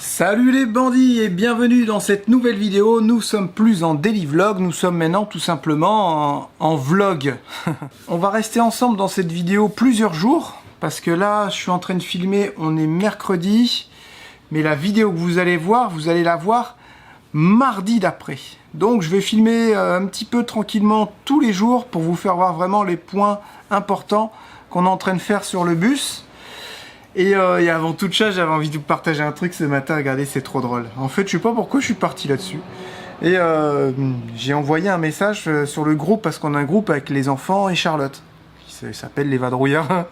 Salut les bandits et bienvenue dans cette nouvelle vidéo. Nous sommes plus en daily vlog, nous sommes maintenant tout simplement en vlog. On va rester ensemble dans cette vidéo plusieurs jours parce que là je suis en train de filmer, on est mercredi, mais la vidéo que vous allez voir, vous allez la voir mardi d'après. Donc je vais filmer un petit peu tranquillement tous les jours pour vous faire voir vraiment les points importants qu'on est en train de faire sur le bus. Et avant toute chose, j'avais envie de vous partager un truc ce matin, regardez, c'est trop drôle. En fait, je sais pas pourquoi je suis parti là-dessus. Et j'ai envoyé un message sur le groupe, parce qu'on a un groupe avec les enfants et Charlotte, qui s'appelle les vadrouillards.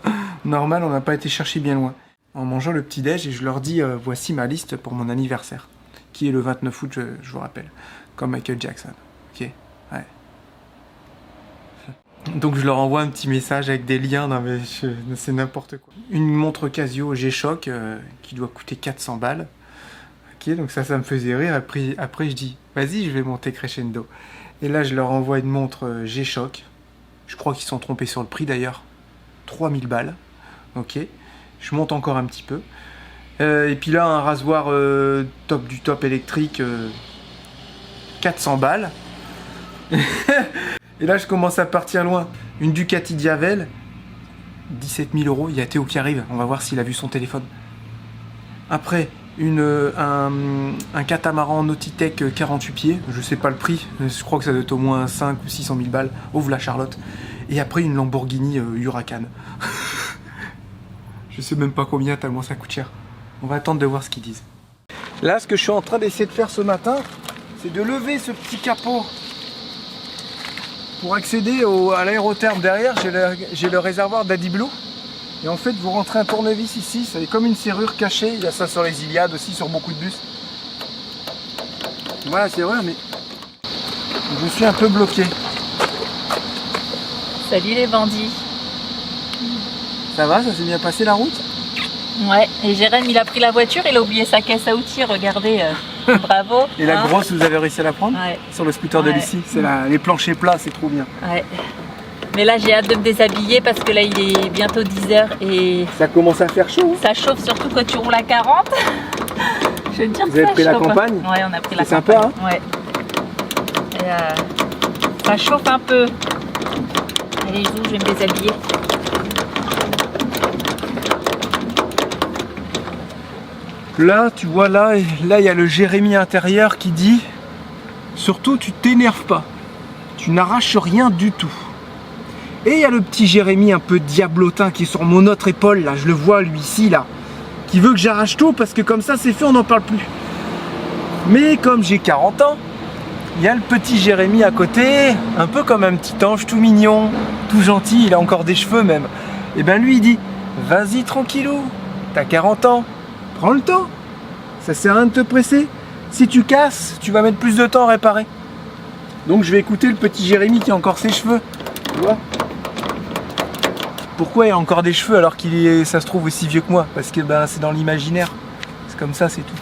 Normal, on n'a pas été chercher bien loin. En mangeant le petit-déj, et je leur dis, voici ma liste pour mon anniversaire, qui est le 29 août, je vous rappelle, comme Michael Jackson. Ok, ouais. Donc je leur envoie un petit message avec des liens, non mais c'est n'importe quoi. Une montre Casio G-Shock qui doit coûter 400 balles. Ok, donc ça me faisait rire. Après je dis, vas-y, je vais monter crescendo. Et là je leur envoie une montre G-Shock. Je crois qu'ils sont trompés sur le prix d'ailleurs. 3000 balles. Ok, je monte encore un petit peu. Et puis là un rasoir top du top électrique 400 balles. Et là, je commence à partir loin. Une Ducati Diavel, 17 000 €. Il y a Théo qui arrive. On va voir s'il a vu son téléphone. Après, un catamaran Nautitech 48 pieds. Je sais pas le prix. Je crois que ça doit être au moins 5 ou 600 000 balles. Ouvre la Charlotte. Et après, une Lamborghini Huracan. Je sais même pas combien, tellement ça coûte cher. On va attendre de voir ce qu'ils disent. Là, ce que je suis en train d'essayer de faire ce matin, c'est de lever ce petit capot. Pour accéder à l'aérotherme derrière, j'ai le réservoir Daddy Blue. Et en fait, vous rentrez un tournevis ici, c'est comme une serrure cachée. Il y a ça sur les Iliades aussi, sur beaucoup de bus. Voilà, c'est vrai, mais je suis un peu bloqué. Salut les bandits. Ça va, ça s'est bien passé la route? Ouais, et Jérém, il a pris la voiture, il a oublié sa caisse à outils, regardez, bravo. Et la grosse, vous avez réussi à la prendre? Ouais. Sur le scooter de Lucie, c'est les planchers plats, c'est trop bien. Ouais. Mais là, j'ai hâte de me déshabiller parce que là, il est bientôt 10h et... Ça commence à faire chaud. Ça chauffe surtout quand tu roules à 40. Je vais te dire vous avez pris la campagne? Ouais, on a pris la campagne. C'est sympa, hein? Ouais. Et, ça chauffe un peu. Allez, je vais me déshabiller. Là, tu vois, là, il y a le Jérémy intérieur qui dit « Surtout, tu t'énerves pas. Tu n'arraches rien du tout. » Et il y a le petit Jérémy un peu diablotin qui est sur mon autre épaule, là, je le vois, lui, ici, là, qui veut que j'arrache tout parce que comme ça, c'est fait, on n'en parle plus. Mais comme j'ai 40 ans, il y a le petit Jérémy à côté, un peu comme un petit ange tout mignon, tout gentil, il a encore des cheveux même. Et ben lui, il dit « Vas-y, tranquillou, t'as 40 ans. Prends le temps, ça sert à rien de te presser. Si tu casses, tu vas mettre plus de temps à réparer. » Donc je vais écouter le petit Jérémy qui a encore ses cheveux. Tu vois? Pourquoi il a encore des cheveux alors qu'il est, ça se trouve, aussi vieux que moi? Parce que ben, c'est dans l'imaginaire. C'est comme ça, c'est tout.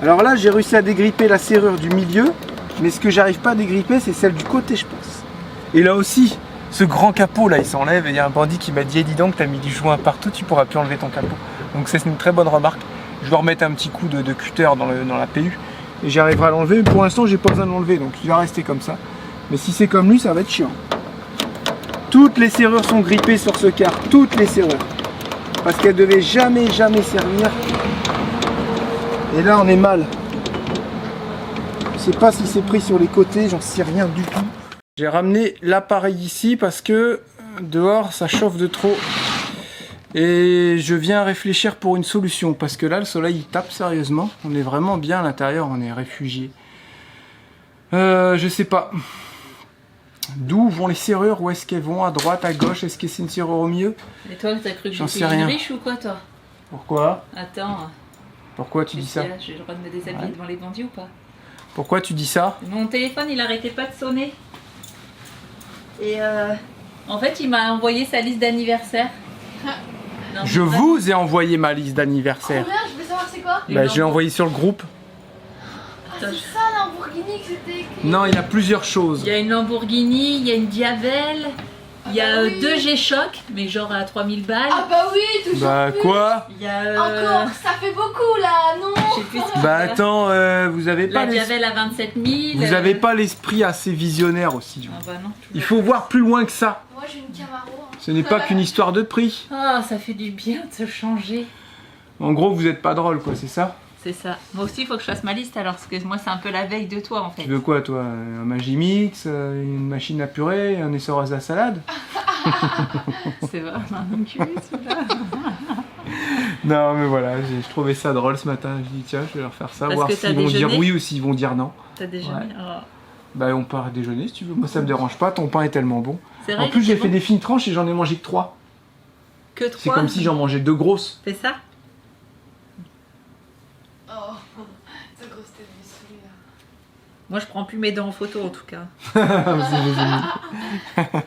Alors là, j'ai réussi à dégripper la serrure du milieu. Mais ce que j'arrive pas à dégripper, c'est celle du côté, je pense. Et là aussi, ce grand capot là il s'enlève et il y a un bandit qui m'a dit eh, dis donc t'as mis du joint partout, tu pourras plus enlever ton capot. Donc c'est une très bonne remarque. Je vais remettre un petit coup de cutter dans la PU et j'y arriverai à l'enlever. Pour l'instant j'ai pas besoin de l'enlever donc il va rester comme ça. Mais si c'est comme lui ça va être chiant. Toutes les serrures sont grippées sur ce car, toutes les serrures. Parce qu'elles devaient jamais servir. Et là on est mal. Je sais pas si c'est pris sur les côtés, j'en sais rien du tout. J'ai ramené l'appareil ici parce que dehors ça chauffe de trop et je viens réfléchir pour une solution parce que là le soleil il tape sérieusement, on est vraiment bien à l'intérieur, on est réfugié. Je sais pas d'où vont les serrures, où est-ce qu'elles vont, à droite, à gauche, est-ce que c'est une serrure au milieu? Et toi t'as cru que j'en j'étais riche ou quoi toi? Pourquoi? Attends. Pourquoi tu dis ça? J'ai le droit de me déshabiller devant les bandits ou pas? Pourquoi tu dis ça? Mon téléphone il arrêtait pas de sonner. Et en fait, il m'a envoyé sa liste d'anniversaire. Je vous ai envoyé ma liste d'anniversaire. Combien? Je veux savoir c'est quoi? Bah, je l'ai envoyé sur le groupe. Ah, c'est ça Lamborghini que c'était écrit. Non, il y a plusieurs choses. Il y a une Lamborghini, il y a une Diavel, Il y a oui. 2 G-Shock, mais genre à 3000 balles. Ah bah oui, toujours Bah plus. quoi? Il y a. Encore, ça fait beaucoup là, non? Je sais plus ce qu'il Bah y a. attends, vous avez pas La Diavel à 27 000. vous avez pas l'esprit assez visionnaire aussi. Ah bah non. Il faut voir plus loin que ça. Moi j'ai une Camaro. Hein. Ce n'est pas qu'une histoire de prix. Ah, ça fait du bien de se changer. En gros, vous êtes pas drôle, quoi, c'est ça? C'est ça. Moi aussi, il faut que je fasse ma liste alors, parce que moi, c'est un peu la veille de toi en fait. Tu veux quoi, toi? Un Magimix, une machine à purée, un essoreuse à salade? C'est vraiment un enculé celui-là. Non, mais voilà, je trouvais ça drôle ce matin. Je dis, tiens, je vais leur faire ça, Parce voir que t'as s'ils vont dire déjeuné oui ou s'ils vont dire non. T'as déjeuné? Ouais. Oh. Bah, on part déjeuner si tu veux. Moi, ça me dérange pas, ton pain est tellement bon. C'est vrai En plus, que j'ai c'est fait bon. des fines tranches et j'en ai mangé que 3. Que 3. C'est comme si j'en mangeais 2 grosses. C'est ça? Oh, cette grosse tête de souris là. Moi, je prends plus mes dents en photo en tout cas. C'est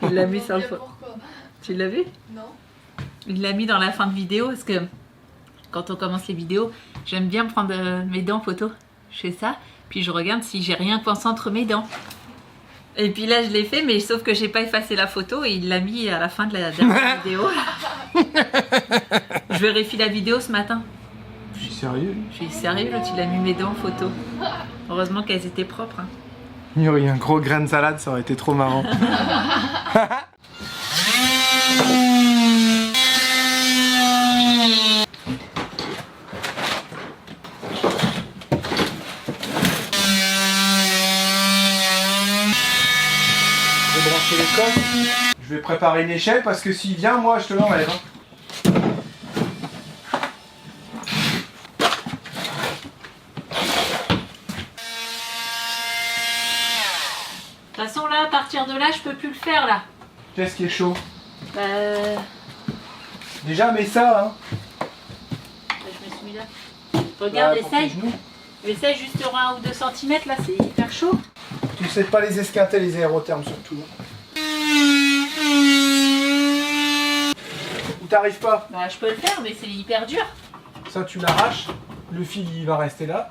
Il l'a mis sur le Mais photo. pourquoi? Tu l'as vu? Non. Il l'a mis dans la fin de vidéo parce que quand on commence les vidéos, j'aime bien prendre mes dents en photo. Je fais ça, puis je regarde si j'ai rien coincé entre mes dents. Et puis là, je l'ai fait, mais sauf que j'ai pas effacé la photo et il l'a mis à la fin de la dernière vidéo. Je vérifie la vidéo ce matin. Je suis sérieux. Je suis sérieux, l'autre il a mis mes dents en photo. Heureusement qu'elles étaient propres. Hein. Il y aurait eu un gros grain de salade, ça aurait été trop marrant. Je vais brancher les coques. Je vais préparer une échelle parce que s'il vient, moi, je te l'enlève. Hein. De toute façon, là, à partir de là, je peux plus le faire là. Qu'est-ce qui est chaud? Bah, Déjà, mets ça, hein. je me suis mis là. Regarde, Là, pour tes essaye. genoux. Essaye juste 1 ou 2 cm là, c'est hyper chaud. Tu sais pas les esquinter, les aérothermes surtout. Ou t'arrives pas? Bah, je peux le faire, mais c'est hyper dur. Ça, tu l'arraches. Le fil, il va rester là.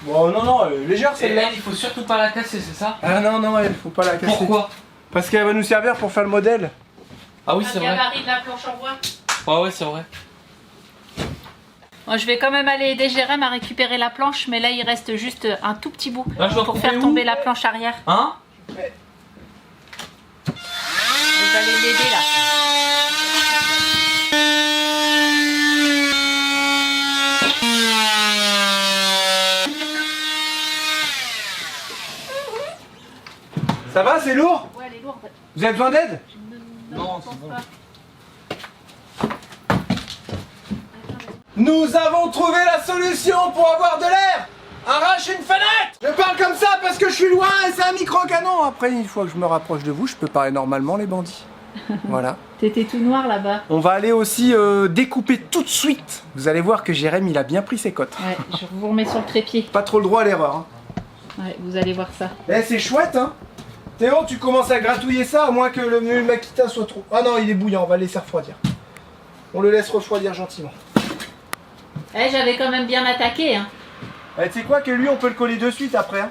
Bon, non, non, légère Et celle-là. elle, il faut surtout pas la casser, c'est ça? Ah non, non, il faut pas la casser. Pourquoi? Parce qu'elle va nous servir pour faire le modèle. Ah oui, c'est vrai. gabarit de la planche en bois. Ouais, ouais, c'est vrai. Moi, je vais quand même aller aider Jérém à récupérer la planche, mais là, il reste juste un tout petit bout Là, je dois pour couper faire où? tomber la planche arrière. Hein? Je vais aller l'aider là. Ça va, c'est lourd? Ouais, elle est lourde. Vous avez besoin d'aide? Non, c'est bon. Nous avons trouvé la solution pour avoir de l'air. Arrache une fenêtre. Je parle comme ça parce que je suis loin et c'est un micro-canon. Après, une fois que je me rapproche de vous, je peux parler normalement, les bandits. Voilà. T'étais tout noir là-bas. On va aller aussi découper tout de suite. Vous allez voir que Jérém, il a bien pris ses cotes. Ouais, je vous remets sur le trépied. Pas trop le droit à l'erreur. Hein. Ouais, vous allez voir ça. Eh, c'est chouette, hein. Théo, tu commences à gratouiller ça, à moins que le Makita soit trop... Ah non, il est bouillant, on va le laisser refroidir. On le laisse refroidir gentiment. Eh, j'avais quand même bien attaqué, hein. Eh, tu sais quoi, que lui, on peut le coller de suite après, hein.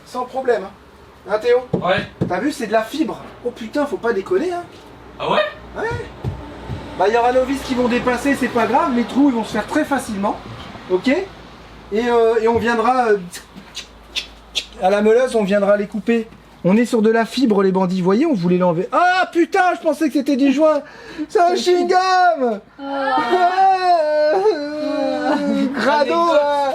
Sans problème, hein. Hein, Théo? Ouais. T'as vu, c'est de la fibre. Oh putain, faut pas déconner, hein. Ah ouais? Bah, il y aura nos vis qui vont dépasser, c'est pas grave, les trous, ils vont se faire très facilement. Ok? Et on viendra... à la meuleuse, on viendra les couper. On est sur de la fibre, les bandits. Vous voyez, on voulait l'enlever. Ah putain, je pensais que c'était du joint. C'est un chewing-gum. Crado, là.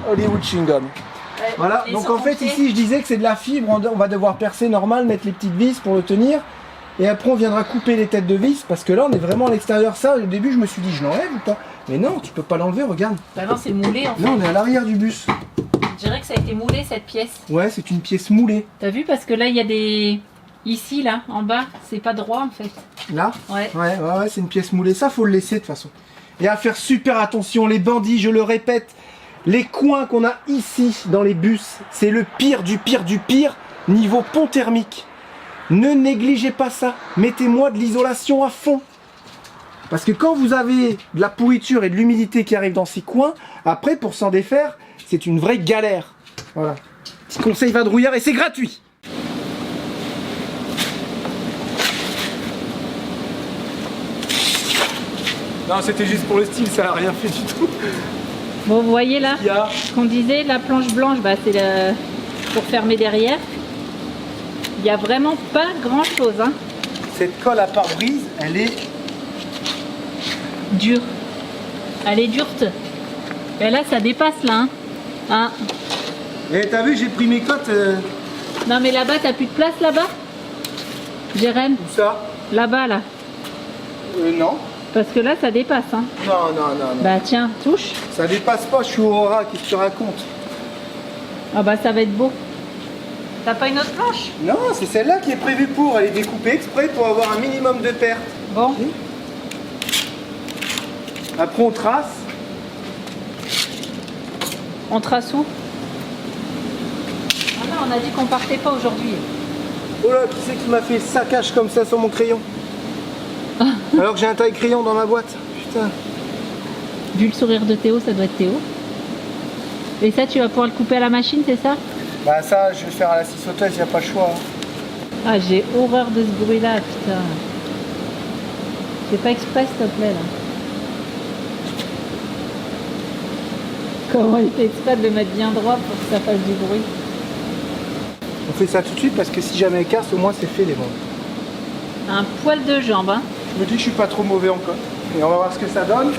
Hollywood chewing-gum. Ouais, Voilà, et donc sur en ton fait pied. ici je disais que c'est de la fibre, on va devoir percer normal, mettre les petites vis pour le tenir. Et après on viendra couper les têtes de vis parce que là on est vraiment à l'extérieur. Ça au début je me suis dit je l'enlève ou pas? Mais non, tu peux pas l'enlever, regarde. Bah non, c'est moulé en fait. Là on est à l'arrière du bus. Je dirais que ça a été moulé cette pièce. Ouais, c'est une pièce moulée. T'as vu parce que là il y a des... Ici là, en bas, c'est pas droit en fait. Là? Ouais. Ouais, c'est une pièce moulée. Ça faut le laisser de toute façon. Et à faire super attention, les bandits, je le répète, les coins qu'on a ici dans les bus, c'est le pire du pire du pire niveau pont thermique. Ne négligez pas ça. Mettez-moi de l'isolation à fond. Parce que quand vous avez de la pourriture et de l'humidité qui arrive dans ces coins, après pour s'en défaire, c'est une vraie galère. Voilà. Petit conseil vadrouilleur et c'est gratuit. Non, c'était juste pour le style, ça n'a rien fait du tout. Bon, vous voyez là, Il y a ce qu'on disait, la planche blanche, bah, c'est pour fermer derrière. Il n'y a vraiment pas grand chose, hein. cette colle à pare-brise, elle est Dure. Elle est durte. Et là, ça dépasse là, hein. Hein. Et t'as vu, j'ai pris mes cotes. Non, mais là-bas, t'as plus de place là-bas, Jérém? Où ça? Là-bas, là. Non. Parce que là, ça dépasse, hein. Non, non, non, non. Bah tiens, touche. Ça dépasse pas, je suis Aurora, qu'est-ce que tu racontes? Ah bah ça va être beau. T'as pas une autre planche? Non, c'est celle-là qui est prévue pour. Elle est découpée exprès pour avoir un minimum de pertes. Bon. Après, on trace. On trace où? Ah non, on a dit qu'on partait pas aujourd'hui. Oh là, qui c'est qui m'a fait saccage comme ça sur mon crayon? Alors que j'ai un taille crayon dans ma boîte. Putain. Vu le sourire de Théo, ça doit être Théo. Et ça, tu vas pouvoir le couper à la machine, c'est ça? Bah ça, je vais faire à la scie sauteuse, y a pas le choix. Ah, j'ai horreur de ce bruit-là, putain. Fais pas exprès, s'il te plaît, là. Comment il fait exprès de le mettre bien droit pour que ça fasse du bruit? On fait ça tout de suite parce que si jamais elle casse, au moins c'est fait les bandes. Un poil de jambe, hein. Je me dis que je suis pas trop mauvais encore. Et on va voir ce que ça donne.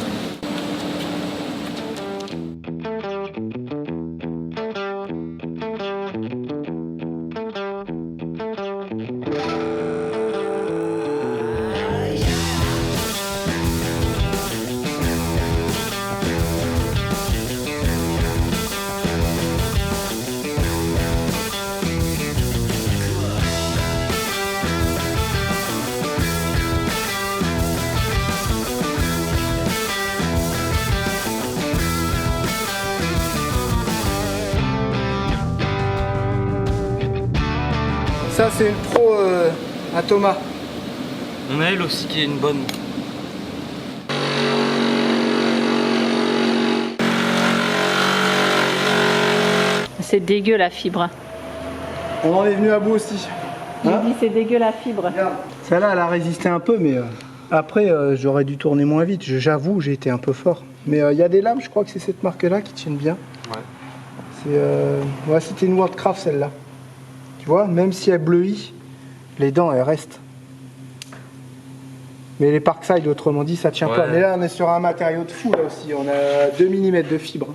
Ça c'est une pro à Thomas. On a elle aussi qui est une bonne. C'est dégueu la fibre. On en est venu à bout aussi. Il Hein? dit c'est dégueu la fibre. Regarde. Celle-là elle a résisté un peu mais après j'aurais dû tourner moins vite. J'avoue j'ai été un peu fort. Mais il y a des lames, je crois que c'est cette marque-là qui tiennent bien. Ouais. Ouais, c'était une Worldcraft celle-là. Tu vois, même si elle bleuit, les dents elles restent. Mais les Parkside, autrement dit, ça tient Ouais. pas. Mais là on est sur un matériau de fou là aussi. On a 2 mm de fibre.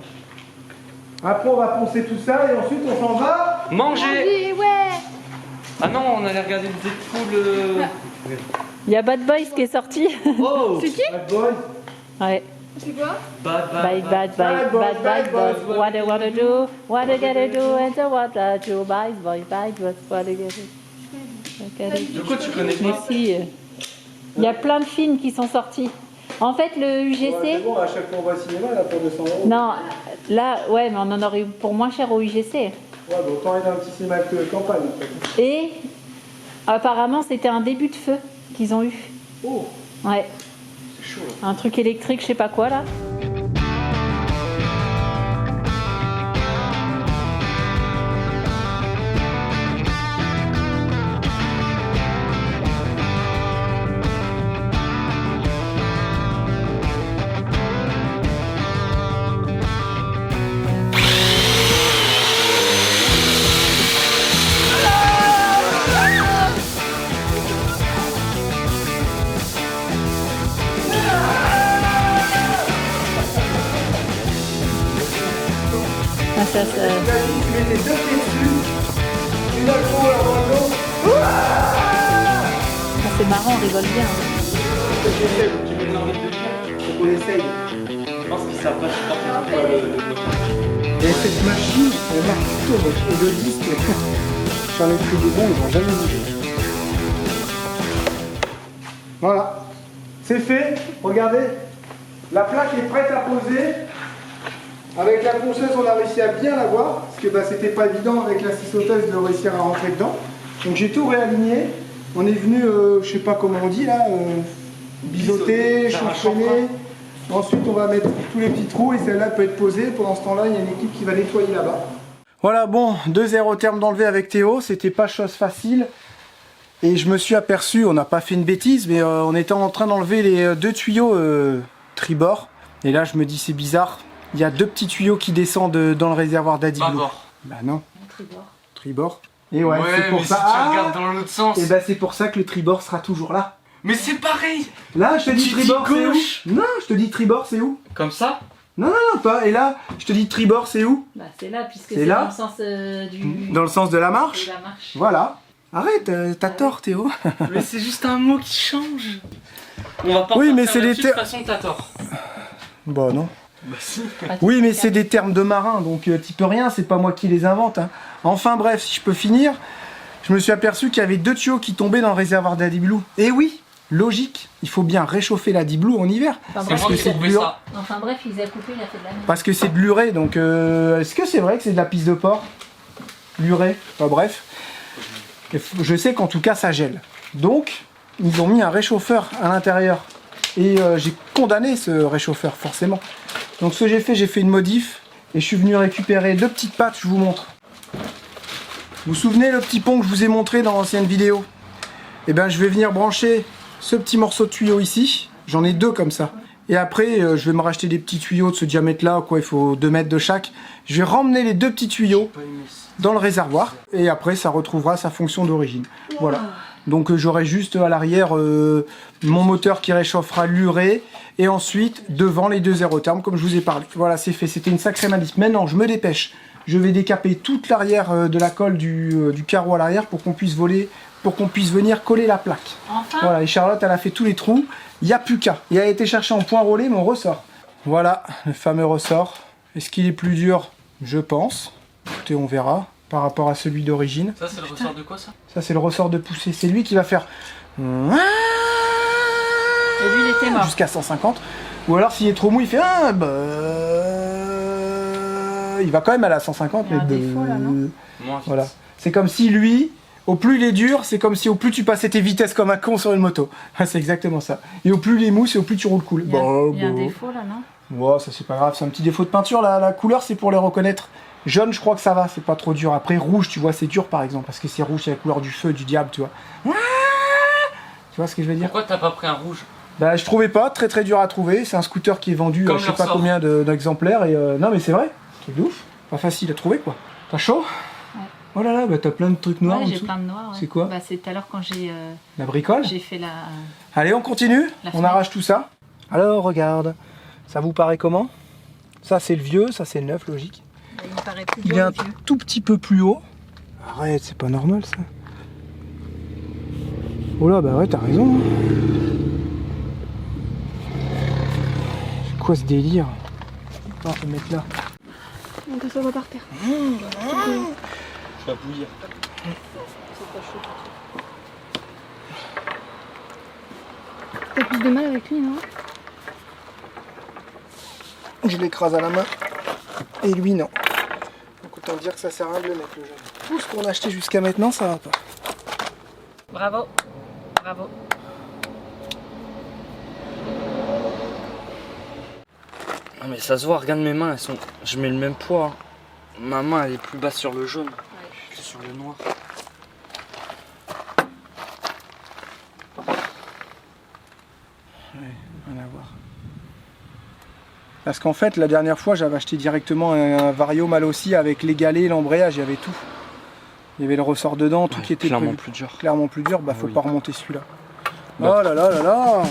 Après on va poncer tout ça et ensuite on s'en va. Manger. Allez, ouais. Ah non, on allait regarder le Deadpool. Il y a Bad Boys qui est sorti. Oh. C'est qui? Bad boy. Ouais. C'est quoi? Bad, Bad boys, what they wanna do, what they gotta do, and so what they do, bad boys, what they gotta do. De quoi tu connais Mais pas? si, il y a plein de films qui sont sortis. En fait, le Ouais, UGC, c'est bon, à chaque fois on va au cinéma là pour 200 €. non, là, ouais, mais on en aurait eu pour moins cher au UGC. Ouais, bah autant aller dans un petit cinéma de campagne en fait. Et apparemment, c'était un début de feu qu'ils ont eu. Oh, Ouais, c'est chaud là. un truc électrique, je sais pas quoi là. Ah, ça, Tu mets tes 2 pieds dessus, une accro avant l'autre. ah, c'est marrant, on rigole bien. Tu mets l'envie de faire. Faut qu'on essaye. Je pense que ça va supporter Et cette machine, elle marche plutôt, mec. Et le disque, j'en ai pris des bons, ils vont jamais bouger. Voilà, c'est fait. Regardez, la plaque est prête à poser. Avec la ponceuse, on a réussi à bien la voir, parce que bah, c'était pas évident avec la scie sauteuse de réussir à rentrer dedans. Donc j'ai tout réaligné. On est venu, je sais pas comment on dit là, biseauter, Faire un chanfreiner. Ensuite, on va mettre tous les petits trous et celle-là peut être posée. Pendant ce temps-là, il y a une équipe qui va nettoyer là-bas. Voilà, bon, 2 aérothermes d'enlever avec Théo, c'était pas chose facile. Et je me suis aperçu, on n'a pas fait une bêtise, mais on était en train d'enlever les 2 tuyaux tribord. Et là, je me dis, c'est bizarre. Il y a 2 petits tuyaux qui descendent dans le réservoir d'Adiblo. Bâbord. Bah non, Tribord. tribord. Et ouais, c'est pour mais ça. si tu regardes dans l'autre sens. Et bah c'est pour ça que le tribord sera toujours là. Mais c'est pareil. Là, je te dis Tu tribord, dis c'est où? gauche. Non, je te dis tribord, c'est où? Comme ça? Non, pas. Et là, je te dis tribord, c'est où? Bah c'est là, puisque C'est c'est là dans le sens du... Dans le sens de la marche. de la marche. Voilà. Arrête, t'as tort, Théo. Mais c'est juste un mot qui change. On va pas Oui, mais repartir c'est les là-dessus, de termes. toute façon, t'as tort. Bah non. Bah si. Oui, mais c'est des termes de marin, donc t'y peux rien, c'est pas moi qui les invente. Hein. Enfin bref, si je peux finir, je me suis aperçu qu'il y avait 2 tuyaux qui tombaient dans le réservoir d'Adiblou. Et oui, logique, il faut bien réchauffer l'Adiblou en hiver. Enfin, C'est bref, moi qui ai c'est trouvé dur. ça. Enfin bref, il les a coupés, il a fait de la merde. Parce que c'est de l'urée, donc est-ce que c'est vrai que c'est de la pisse de porc? L'urée, enfin bref. Je sais qu'en tout cas ça gèle. Donc, ils ont mis un réchauffeur à l'intérieur. Et j'ai condamné ce réchauffeur, forcément. Donc ce que j'ai fait une modif. Et je suis venu récupérer 2 petites pattes, je vous montre. Vous vous souvenez le petit pont que je vous ai montré dans l'ancienne vidéo? Et ben je vais venir brancher ce petit morceau de tuyau ici. J'en ai 2 comme ça. Et après, je vais me racheter des petits tuyaux de ce diamètre-là, quoi. Il faut 2 mètres de chaque. Je vais ramener les 2 petits tuyaux dans le réservoir. Et après, ça retrouvera sa fonction d'origine. Voilà. Donc j'aurai juste à l'arrière mon moteur qui réchauffera l'urée. Et ensuite, devant les 2 aérothermes, comme je vous ai parlé. Voilà, c'est fait. C'était une sacrée manip. Maintenant, je me dépêche. Je vais décaper toute l'arrière de la colle du carreau à l'arrière pour qu'on puisse voler, pour qu'on puisse venir coller la plaque. Enfin. Voilà, et Charlotte, elle a fait tous les trous. Il n'y a plus qu'à. Il a été cherché en point roulé mon ressort. Voilà, le fameux ressort. Est-ce qu'il est plus dur? Je pense. Écoutez, on verra par rapport à celui d'origine. Ça, c'est le ressort de quoi, ça? Ça, c'est le ressort de poussée. C'est lui qui va faire Et lui, il était mort. jusqu'à 150. Ou alors, s'il est trop mou, il fait il va quand même aller à 150. Il y a un mais défaut, là, non Moins vite. Voilà. C'est comme si lui, au plus il est dur, c'est comme si au plus tu passais tes vitesses comme un con sur une moto. C'est exactement ça. Et au plus il est mou, c'est au plus tu roules cool. Il y a un défaut là, non? Ouais, ça c'est pas grave, c'est un petit défaut de peinture. La couleur, c'est pour les reconnaître. Jaune, je crois que ça va, c'est pas trop dur. Après, rouge, tu vois, c'est dur par exemple, parce que c'est rouge, c'est la couleur du feu, du diable, tu vois. Tu vois ce que je veux dire? Pourquoi t'as pas pris un rouge? Bah, je trouvais pas, très dur à trouver. C'est un scooter qui est vendu, Comme je sais leur pas sort. combien d'exemplaires. Et non, mais c'est vrai, truc de ouf. Pas facile à trouver quoi. T'as chaud? Ouais. Oh là là, bah t'as plein de trucs noirs Ouais, en j'ai dessous. plein de noirs. Ouais. C'est quoi? Bah, c'est tout à l'heure quand La bricole? j'ai fait la. Allez, on continue. La On fenêtre. arrache tout ça. Alors, regarde. Ça vous paraît comment? Ça, c'est le vieux, ça, c'est le neuf, logique. Il me paraît plus Il est beau, un le vieux. tout petit peu plus haut. Arrête, c'est pas normal, ça. Oh là, bah ouais, t'as raison. hein. C'est quoi ce délire? Attends, je vais me mettre là. On peut se voir par terre. Je vais bouillir. T'as plus de mal avec lui, non? Je l'écrase à la main. Et lui, non. Donc autant dire que ça sert à rien de le mettre, le jeune. Tout ce qu'on a acheté jusqu'à maintenant, ça va pas. Bravo. Bravo. Ah, mais ça se voit, regarde mes mains, elles sont. Je mets le même poids. hein. Ma main, elle est plus basse sur le jaune que sur le noir. Rien à voir. Parce qu'en fait, la dernière fois, j'avais acheté directement un Vario mal aussi avec les galets, l'embrayage, il y avait tout. Il y avait le ressort dedans, tout qui était clairement prévu. plus dur. Clairement plus dur, bah faut Oui. pas remonter celui-là. Bah. Oh là là là là!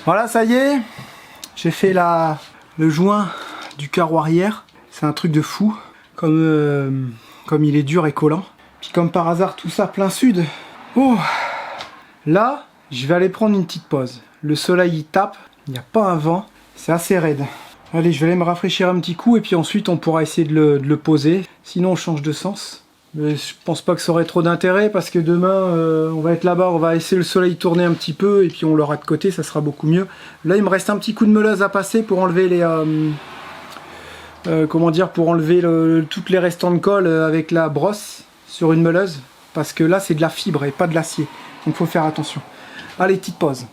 Voilà, ça y est, j'ai fait le joint du carreau arrière. C'est un truc de fou, comme il est dur et collant. Puis comme par hasard, tout ça plein sud. Oh, Là, je vais aller prendre une petite pause. Le soleil il tape, il n'y a pas un vent, c'est assez raide. Allez, je vais aller me rafraîchir un petit coup et puis ensuite on pourra essayer de le poser. Sinon on change de sens. Mais je pense pas que ça aurait trop d'intérêt parce que demain on va être là-bas, on va laisser le soleil tourner un petit peu et puis on l'aura de côté, ça sera beaucoup mieux. Là il me reste un petit coup de meuleuse à passer pour enlever les... comment dire, pour enlever toutes les restants de colle avec la brosse sur une meuleuse. Parce que là c'est de la fibre et pas de l'acier. Donc il faut faire attention. Allez, petite pause.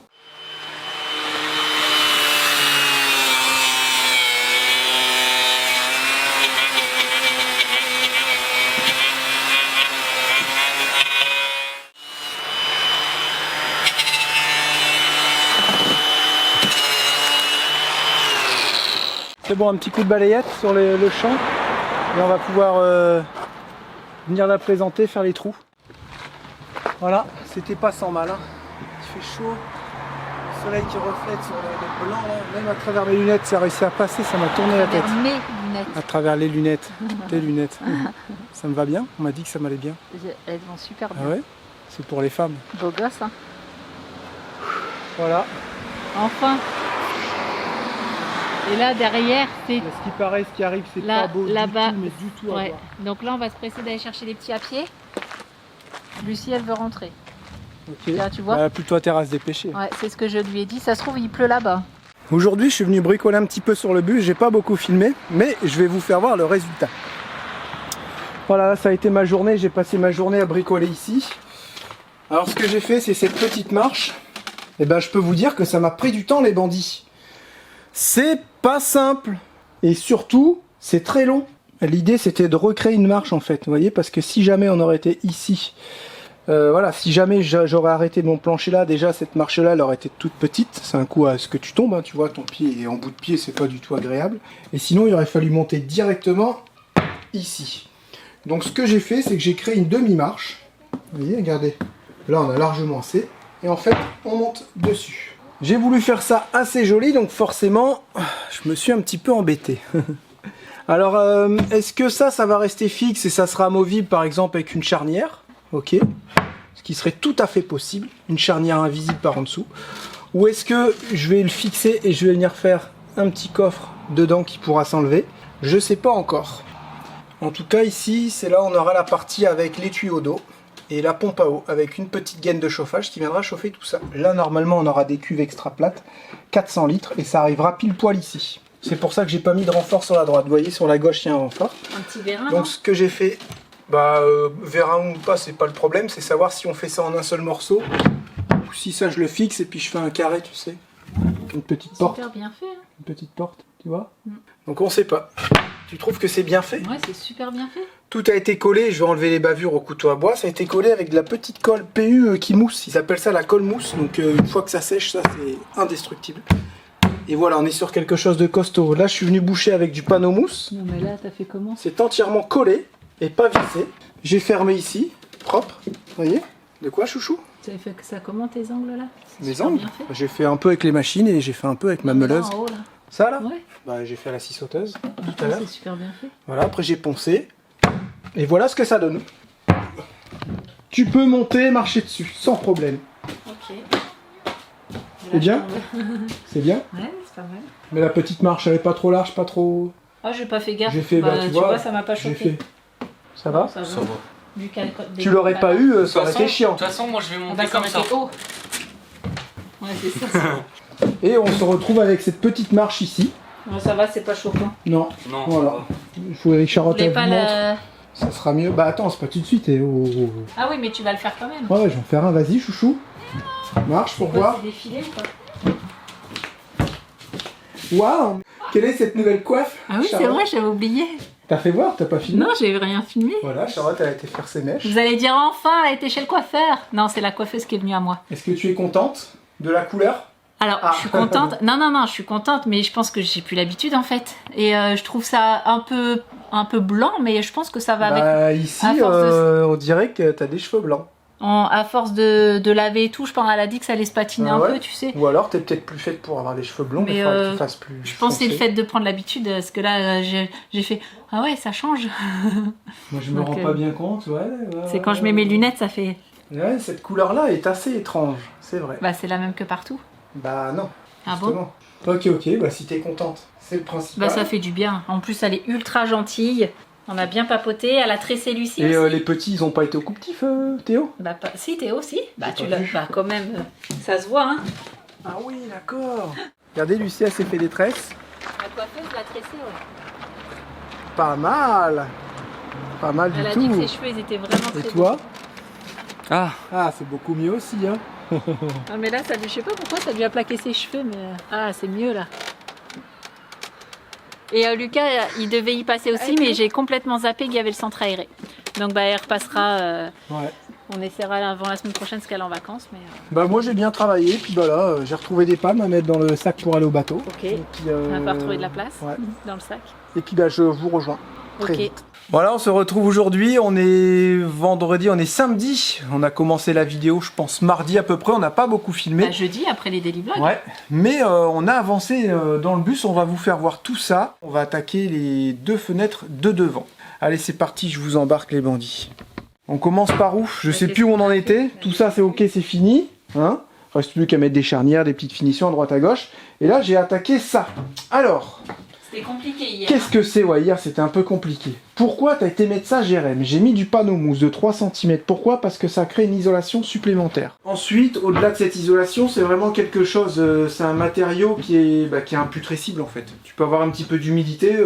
C'est bon, un petit coup de balayette sur le champ et on va pouvoir venir la présenter, faire les trous. Voilà, c'était pas sans mal, hein. Il fait chaud, le soleil qui reflète sur les blancs, là. Même à travers mes lunettes, ça a réussi à passer, ça m'a tourné la tête. Mes lunettes. À travers les lunettes, tes lunettes. Ça me va bien, on m'a dit que ça m'allait bien. Elles vont super bien. Ah ouais, c'est pour les femmes. Beau gosse, hein. Voilà. Enfin. Et là derrière, c'est Mais ce qui paraît, ce qui arrive, c'est là, pas beau là-bas. du tout, mais du tout à Ouais. voir. Donc là, on va se presser d'aller chercher les petits à pied. Lucie, elle veut rentrer. Ok. Là, tu vois. Bah, plutôt à terrasse des pêchers. Ouais, c'est ce que je lui ai dit. Ça se trouve, il pleut là-bas. Aujourd'hui, je suis venu bricoler un petit peu sur le bus, j'ai pas beaucoup filmé, mais je vais vous faire voir le résultat. Voilà, ça a été ma journée, j'ai passé ma journée à bricoler ici. Alors ce que j'ai fait, c'est cette petite marche. Et ben, je peux vous dire que ça m'a pris du temps, les bandits. C'est pas simple. Et surtout, c'est très long. L'idée, c'était de recréer une marche, en fait, vous voyez, parce que si jamais on aurait été ici, voilà, si jamais j'aurais arrêté de mon plancher là, déjà cette marche là elle aurait été toute petite, c'est un coup à ce que tu tombes, hein, tu vois, ton pied est en bout de pied, c'est pas du tout agréable. Et sinon il aurait fallu monter directement ici. Donc ce que j'ai fait, c'est que j'ai créé une demi-marche, vous voyez, regardez, là on a largement assez, et en fait on monte dessus. J'ai voulu faire ça assez joli, donc forcément je me suis un petit peu embêté. Alors est-ce que ça va rester fixe et ça sera amovible par exemple avec une charnière? Ok, ce qui serait tout à fait possible, une charnière invisible par en dessous. Ou est-ce que je vais le fixer et je vais venir faire un petit coffre dedans qui pourra s'enlever? Je sais pas encore. En tout cas ici, c'est là où on aura la partie avec les tuyaux d'eau et la pompe à eau avec une petite gaine de chauffage qui viendra chauffer tout ça. Là normalement on aura des cuves extra plates, 400 litres et ça arrivera pile poil ici. C'est pour ça que j'ai pas mis de renfort sur la droite. Vous voyez, sur la gauche il y a un renfort. Un petit vérin. Donc ce que j'ai fait, vérin ou pas, c'est pas le problème, c'est savoir si on fait ça en un seul morceau ou si ça je le fixe et puis je fais un carré, tu sais, une petite porte, Super bien fait. Hein. une petite porte, tu vois. Donc on sait pas. Tu trouves que c'est bien fait? Ouais, c'est super bien fait. Tout a été collé, je vais enlever les bavures au couteau à bois, ça a été collé avec de la petite colle PU qui mousse, ils appellent ça la colle mousse, donc une fois que ça sèche, ça c'est indestructible. Et voilà, on est sur quelque chose de costaud. Là je suis venu boucher avec du panneau mousse. Non mais là, t'as fait comment? C'est entièrement collé et pas vissé. J'ai fermé ici, propre, vous voyez. De quoi, chouchou? Tu as fait que ça comment tes angles là? Mes super angles bien fait. j'ai fait un peu avec les machines et j'ai fait un peu avec ma meuleuse. Là, en haut, là. Ça là? Ouais. Bah j'ai fait à la scie sauteuse tout à Ah, l'heure. c'est super bien fait. Voilà, après j'ai poncé. Et voilà ce que ça donne. Tu peux monter, marcher dessus, sans problème. Ok. C'est bien? C'est bien? Ouais, c'est pas mal. Mais la petite marche, elle est pas trop large, pas trop... Ah, j'ai pas fait gaffe. J'ai fait, tu vois, ça m'a pas j'ai choqué. fait. Ça va? Ça va. Ça va. Vu qu'elle- Tu l'aurais pas eu, ça aurait été chiant. De toute façon, moi je vais Ah monter bah, ça comme aurait ça. été haut. Ouais, c'est ça. Et on se retrouve avec cette petite marche ici. Ouais, ça va, c'est pas choquant. Non, Non, voilà. Il faut que Vous Charlotte voulez elle pas vous montre. la... Ça sera mieux. Bah attends, c'est pas tout de suite. Ah oui, mais tu vas le faire quand même. Ouais, je vais en faire un, vas-y, chouchou. Marche pour voir. C'est défilé ou pas? Waouh! Quelle est cette nouvelle coiffe? Ah oui, c'est Charlotte? vrai, j'avais oublié. T'as fait voir, t'as pas filmé? Non, j'ai rien filmé. Voilà, Charlotte, elle a été faire ses mèches. Vous allez dire enfin, elle a été chez le coiffeur. Non, c'est la coiffeuse qui est venue à moi. Est-ce que tu es contente de la couleur? Alors, Ah. je suis contente. Non, je suis contente, mais je pense que j'ai plus l'habitude en fait. Et je trouve ça un peu blanc, mais je pense que ça va avec. Bah ici, à force on dirait que t'as des cheveux blancs. À force de laver et tout, je pense qu'elle a dit que ça allait se patiner Ah un ouais. peu, tu sais. Ou alors t'es peut-être plus faite pour avoir les cheveux blonds, mais il Mais, faudrait que tu fasses plus. Je pense que c'est le foncé. fait de prendre l'habitude, parce que là, j'ai fait ah ouais, ça change. Moi je me Donc, rends pas bien compte, ouais. C'est quand je mets mes lunettes, ça fait Ouais, cette couleur-là est assez étrange, c'est vrai. Bah c'est la même que partout. Bah non. Ah bon? Justement. Ok, bah si t'es contente, c'est le principal. Bah ça fait du bien. En plus elle est ultra gentille. On a bien papoté, elle a tressé Lucie Et aussi. les petits, ils ont pas été au coupe-tif, Théo? Bah si Théo aussi. Bah J'ai tu pas l'as. vu. Bah quand même, ça se voit hein. Ah oui, d'accord. Regardez, Lucie, elle s'est fait des tresses. La coiffeuse l'a tressée, ouais. Pas mal. Pas mal du Elle a tout. dit que ses cheveux ils étaient vraiment Et très toi? Ah, Ah, c'est beaucoup mieux aussi, hein. beaux. Ah mais là ça lui, je sais pas pourquoi ça lui a plaqué ses cheveux mais ah c'est mieux là. Et Lucas il devait y passer aussi mais j'ai complètement zappé qu'il y avait le centre aéré. Donc bah elle repassera. Ouais. On essaiera avant la semaine prochaine parce qu'elle est en vacances mais. Bah moi j'ai bien travaillé, puis bah là j'ai retrouvé des pommes à mettre dans le sac pour aller au bateau. Ok. Et puis, On va pas retrouver de la place ouais. dans le sac. Et puis bah je vous rejoins très Ok. vite. Voilà, on se retrouve aujourd'hui, on est vendredi, on est samedi. On a commencé la vidéo je pense mardi à peu près, on n'a pas beaucoup filmé. Bah, jeudi après les daily vlogs. Ouais, mais on a avancé dans le bus, on va vous faire voir tout ça. On va attaquer les deux fenêtres de devant. Allez c'est parti, je vous embarque les bandits. On commence par où? Je sais plus où on en était. Tout ça c'est ok, c'est fini. Hein, reste plus qu'à mettre des charnières, des petites finitions à droite à gauche. Et là j'ai attaqué ça. Alors, C'était compliqué hier. qu'est-ce que c'est? Ouais, hier c'était un peu compliqué. Pourquoi t'as été mettre ça, Jérém? J'ai mis du panneau mousse de 3 cm. Pourquoi? Parce que ça crée une isolation supplémentaire. Ensuite, au-delà de cette isolation, c'est vraiment quelque chose, c'est un matériau qui est imputrescible en fait. Tu peux avoir un petit peu d'humidité,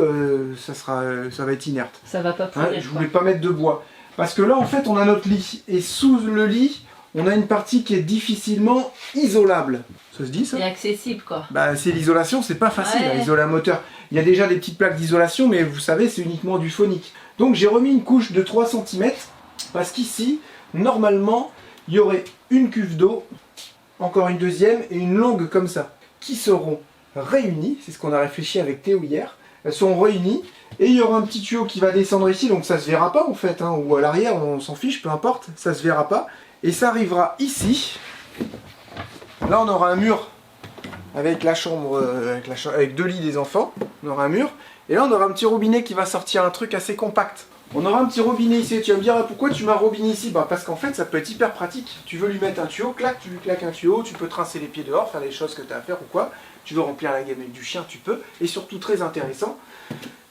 ça va être inerte. Ça va pas Hein, pourrir. je voulais pas mettre de bois. Parce que là, en fait, on a notre lit. Et sous le lit, on a une partie qui est difficilement isolable. Ça se dit ça? C'est accessible quoi. Bah, c'est l'isolation, c'est pas facile Ouais. à isoler un moteur. Il y a déjà des petites plaques d'isolation, mais vous savez, c'est uniquement du phonique. Donc j'ai remis une couche de 3 cm, parce qu'ici, normalement, il y aurait une cuve d'eau, encore une deuxième, et une longue comme ça, qui seront réunies. C'est ce qu'on a réfléchi avec Théo hier. Elles sont réunies, et il y aura un petit tuyau qui va descendre ici, donc ça se verra pas en fait, hein, ou à l'arrière, on s'en fiche, peu importe, ça se verra pas. Et ça arrivera ici. Là, on aura un mur avec la chambre, avec 2 lits des enfants. On aura un mur. Et là, on aura un petit robinet qui va sortir un truc assez compact. On aura un petit robinet ici. Tu vas me dire, ah, pourquoi tu mets un robinet ici? Bah, parce qu'en fait, ça peut être hyper pratique. Tu veux lui mettre un tuyau, clac, tu lui claques un tuyau. Tu peux trincer les pieds dehors, faire les choses que tu as à faire ou quoi. Tu veux remplir la gamelle du chien, tu peux. Et surtout, très intéressant,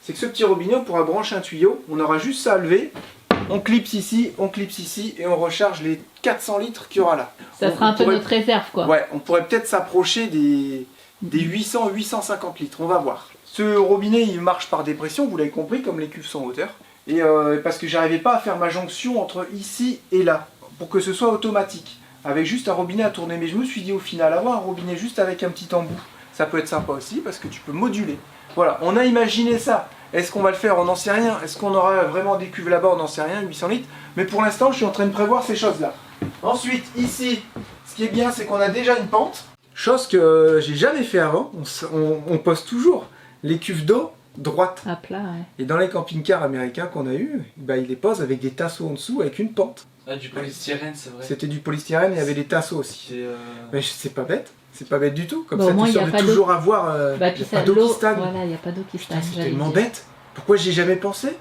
c'est que ce petit robinet, on pourra brancher un tuyau. On aura juste ça à lever. On clipse ici, et on recharge les 400 litres qu'il y aura là. Ça fera un peu pourrait- notre réserve quoi. Ouais, on pourrait peut-être s'approcher des 800-850 litres, on va voir. Ce robinet, il marche par dépression, vous l'avez compris, comme les cuves sont en hauteur. Et parce que j'arrivais pas à faire ma jonction entre ici et là, pour que ce soit automatique, avec juste un robinet à tourner. Mais je me suis dit au final, avoir un robinet juste avec un petit embout, ça peut être sympa aussi, parce que tu peux moduler. Voilà, on a imaginé ça. Est-ce qu'on va le faire? On n'en sait rien. Est-ce qu'on aura vraiment des cuves là-bas? On n'en sait rien, 800 litres. Mais pour l'instant, je suis en train de prévoir ces choses-là. Ensuite, ici, ce qui est bien, c'est qu'on a déjà une pente. Chose que j'ai jamais fait avant. On pose toujours les cuves d'eau droites. À plat, ouais. Et dans les camping-cars américains qu'on a eu, bah, ils les posent avec des tasseaux en dessous, avec une pente. ah, du polystyrène, c'est vrai. C'était du polystyrène et il y avait des tasseaux aussi. C'est, Mais c'est pas bête. C'est pas bête du tout. Comme Bah, ça, au moins, tu il y es a sûr de pas d'eau. toujours avoir Bah, y a puis pas ça, d'eau qui l'eau, stagne. voilà, il n'y a pas d'eau qui Putain, stagne. c'est j'allais tellement dire. bête. Pourquoi j'y ai jamais pensé?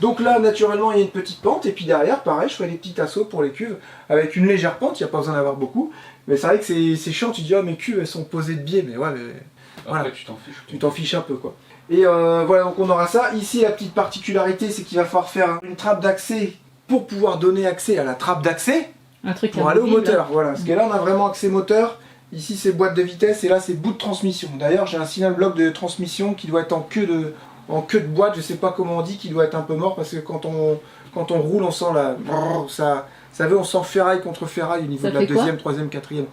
Donc là, naturellement, il y a une petite pente, et puis derrière, pareil, je fais des petits tasseaux pour les cuves, avec une légère pente, il n'y a pas besoin d'avoir beaucoup. Mais c'est vrai que c'est chiant, tu te dis, ah, mes cuves, elles sont posées de biais, mais ouais, mais Après, voilà. tu t'en fiches. Tu t'en fiches un peu, quoi. Et voilà, donc on aura ça. Ici, la petite particularité, c'est qu'il va falloir faire une trappe d'accès pour pouvoir donner accès à la trappe d'accès, Un truc pour aller au amovible. moteur. Voilà, parce que là, on a vraiment accès moteur. Ici, c'est boîte de vitesse, et là, c'est bout de transmission. D'ailleurs, j'ai un signal bloc de transmission qui doit être en queue de boîte, je sais pas comment on dit, qui doit être un peu mort, parce que quand on roule, on sent la... Ça veut, on sent ferraille contre ferraille au niveau Ça de la fait quoi? deuxième, troisième, quatrième.